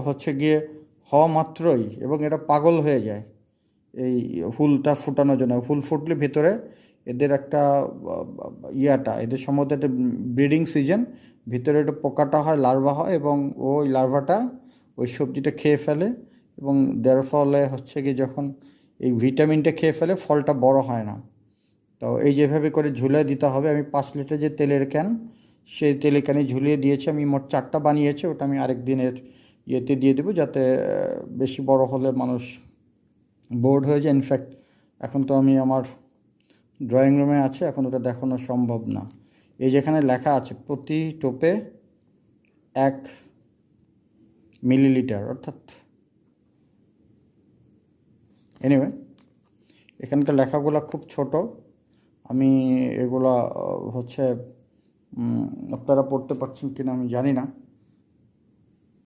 হচ্ছে গিয়ে হওয়া মাত্রই এবং এটা পাগল হয়ে যায় এই ফুলটা ফুটানোর জন্য। ফুল ফুটলে ভেতরে এদের একটা এদের সম্ভবত একটা ব্রিডিং সিজন, ভিতরে একটা পোকাটা হয়, লার্ভা হয়, এবং ওই লার্ভাটা ওই সবজিটা খেয়ে ফেলে এবং যার ফলে হচ্ছে কি যখন এই ভিটামিনটা খেয়ে ফেলে ফলটা বড় হয় না। তো এই যেভাবে করে ঝুলিয়ে দিতে হবে। আমি 5 লিটার যে তেলের ক্যান, সেই তেলের ক্যানে ঝুলিয়ে দিয়েছি। আমি মোট 4টা বানিয়েছি, ওটা আমি আরেক দিনের ইয়েতে দিয়ে দেবো, যাতে বেশি বড় হলে মানুষ বোর্ড হয়ে যায়। ইনফ্যাক্ট এখন তো আমি আমার ড্রয়িং রুমে আছে, এখন ওটা দেখানো সম্ভব না। এই যেখানে লেখা আছে প্রতি টোপে 1 মিলিলিটার, অর্থাৎ এনিওয়ে এখানকার লেখাগুলো খুব ছোট। আমি এগুলা হচ্ছে আপনারা পড়তে পারছেন কিনা আমি জানি না।